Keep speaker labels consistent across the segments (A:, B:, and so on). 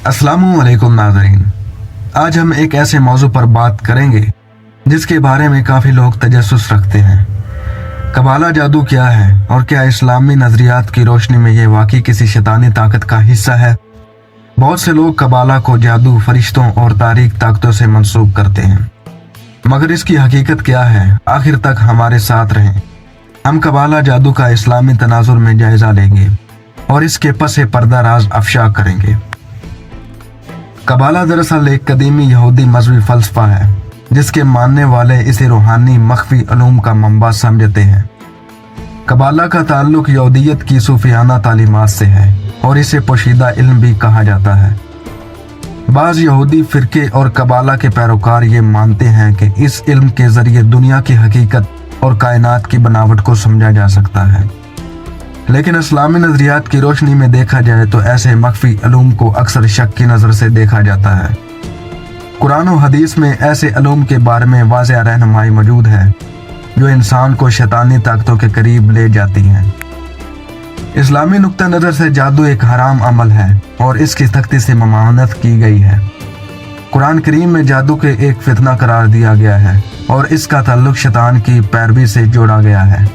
A: अस्सलामुअलैकुम नाज़रीन, आज हम एक ऐसे मौजू पर बात करेंगे जिसके बारे में काफ़ी लोग तजस्सुस रखते हैं। कबाला जादू क्या है और क्या इस्लामी नज़रियात की रोशनी में ये वाकई किसी शैतानी ताकत का हिस्सा है। बहुत से लोग कबाला को जादू, फरिश्तों और तारीक ताकतों से मंसूब करते हैं, मगर इसकी हकीकत क्या है? आखिर तक हमारे साथ रहें। हम कबाला जादू का इस्लामी तनाजुर में जायज़ा लेंगे और इसके पसे पर्दा राज अफशा करेंगे। कबाला दरअसल एक कदीमी यहूदी मजहबी फ़लसफ़ा है जिसके मानने वाले इसे रूहानी मख्फी उलूम का मंबा समझते हैं। कबाला का ताल्लुक यहूदियत की सूफियाना तालीमात से है और इसे पोशीदा इल्म भी कहा जाता है। बाज़ यहूदी फ़िरके और कबाला के पैरोकार ये मानते हैं कि इस इल्म के ज़रिए दुनिया की हकीकत और कायनात की बनावट को समझा जा सकता है, लेकिन इस्लामी नज़रियात की रोशनी में देखा जाए तो ऐसे मख्फी उलूम को अक्सर शक की नज़र से देखा जाता है। कुरान और हदीस में ऐसे उलूम के बारे में वाज़ेह रहनुमाई मौजूद है जो इंसान को शैतानी ताकतों के करीब ले जाती हैं। इस्लामी नुक्ता नज़र से जादू एक हराम अमल है और इसकी सख्ती से ममानत की गई है। कुरान करीम में जादू के एक फितना करार दिया गया है और इसका ताल्लुक शैतान की पैरवी से जोड़ा गया है।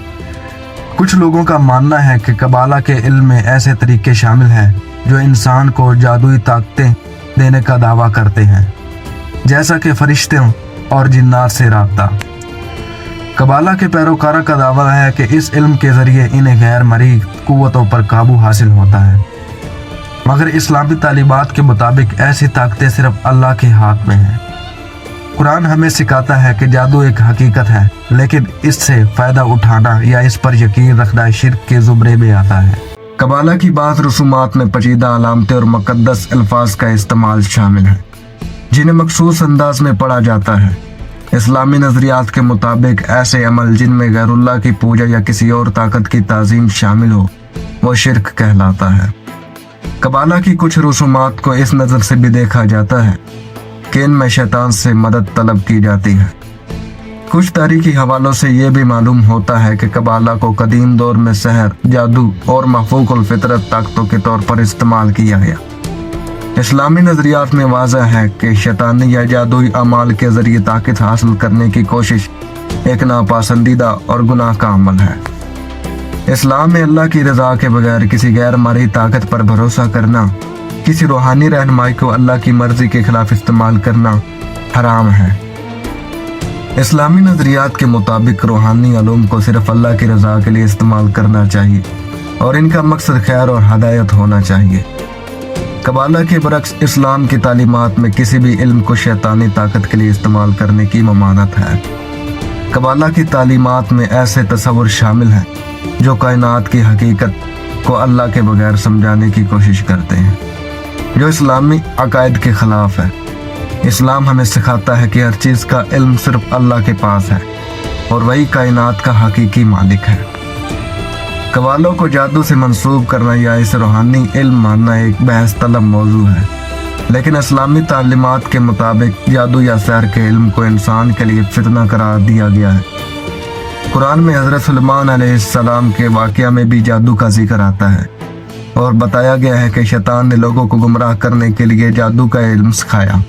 A: कुछ लोगों का मानना है कि कबाला के इल्म में ऐसे तरीके शामिल हैं जो इंसान को जादुई ताकतें देने का दावा करते हैं, जैसा कि फरिश्तों और जिन्नात से राब्ता। कबाला के पैरोकारों का दावा है कि इस इल्म के ज़रिए इन्हें गैर मरी कुव्वतों पर काबू हासिल होता है, मगर इस्लामी तालीमात के मुताबिक ऐसी ताकतें सिर्फ अल्लाह के हाथ में हैं। कुरान हमें सिखाता है कि जादू एक हकीकत है, लेकिन इससे फ़ायदा उठाना या इस पर यकीन रखना शिर्क के ज़ुमरे में आता है। कबाला की बात रसूमात में पजीदा अलामतें और मुक़द्दस अल्फाज का इस्तेमाल शामिल है जिन्हें मखसूस अंदाज में पढ़ा जाता है। इस्लामी नज़रियात के मुताबिक ऐसे अमल जिनमें गैरुल्लाह की पूजा या किसी और ताकत की ताज़ीम शामिल हो वो शिर्क कहलाता है। कबाला की कुछ रसूमात को इस नज़र से भी देखा जाता है कि इनमें शैतान से मदद तलब की जाती है। कुछ तारीखी हवालों से ये भी मालूम होता है कि कबाला को कदीम दौर में सहर, जादू और महफूकुल फितरत ताकतों के तौर पर इस्तेमाल किया गया। इस्लामी नज़रियात में वाज़ह है कि शैतानी या जादुई अमाल के ज़रिए ताकत हासिल करने की कोशिश एक नापसंदीदा और गुनाह का अमल है। इस्लाम में अल्लाह की रज़ा के बगैर किसी गैर मरी ताकत पर भरोसा करना, किसी रूहानी रहनुमाई को अल्लाह की मर्जी के खिलाफ इस्तेमाल करना हराम है। इस्लामी नज़रियात के मुताबिक रूहानी उलूम को सिर्फ अल्लाह की रज़ा के लिए इस्तेमाल करना चाहिए और इनका मकसद खैर और हदायत होना चाहिए। कबाला के बरक्स इस्लाम की तालीमात में किसी भी इल्म को शैतानी ताकत के लिए इस्तेमाल करने की ममानत है। कबाला की तालीमात में ऐसे तसव्वुर शामिल हैं जो कायनात की हकीकत को अल्लाह के बगैर समझाने की कोशिश करते हैं, जो इस्लामी अकायद के ख़िलाफ़ है। इस्लाम हमें सिखाता है कि हर चीज़ का इल्म सिर्फ अल्लाह के पास है और वही कायनात का हकीकी मालिक है। कबालों को जादू से मंसूब करना या इसे रूहानी इल्म मानना एक बहस तलब मौजू है, लेकिन इस्लामी तालीमात के मुताबिक जादू या सहर के इल्म को इंसान के लिए फितना करार दिया गया है। कुरान में हज़रत सुलेमान अलैहिस्सलाम के वाक़या में भी जादू का जिक्र आता है और बताया गया है कि शैतान ने लोगों को गुमराह करने के लिए जादू का इल्म सिखाया।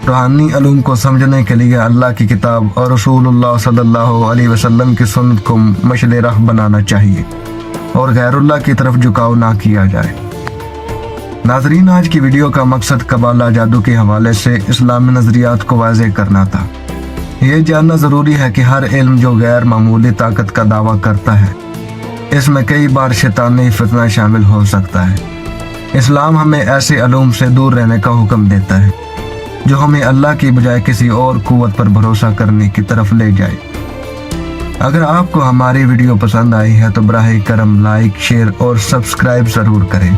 A: रूहानी उलूम को समझने के लिए अल्लाह की किताब और रसूलुल्लाह सल्लल्लाहु अलैहि वसल्लम की सुन्नत को मशले राह बनाना चाहिए और गैरुल्लाह की तरफ झुकाव ना किया जाए। नाज़रीन, आज की वीडियो का मकसद कबाला जादू के हवाले से इस्लामी नज़रियात को वाज़ेह करना था। ये जानना ज़रूरी है कि हर इल्म जो गैर मामूली ताकत का दावा करता है, इसमें कई बार शैतानी फितना शामिल हो सकता है। इस्लाम हमें ऐसे उलूम से दूर रहने का हुक्म देता है जो हमें अल्लाह की बजाय किसी और कुव्वत पर भरोसा करने की तरफ ले जाए। अगर आपको हमारी वीडियो पसंद आई है तो बराह करम लाइक, शेयर और सब्सक्राइब ज़रूर करें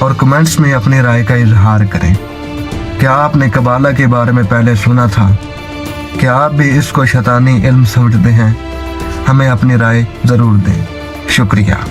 A: और कमेंट्स में अपनी राय का इजहार करें। क्या आपने कबाला के बारे में पहले सुना था? क्या आप भी इसको शैतानी इल्म समझते हैं? हमें अपनी राय ज़रूर दें। शुक्रिया।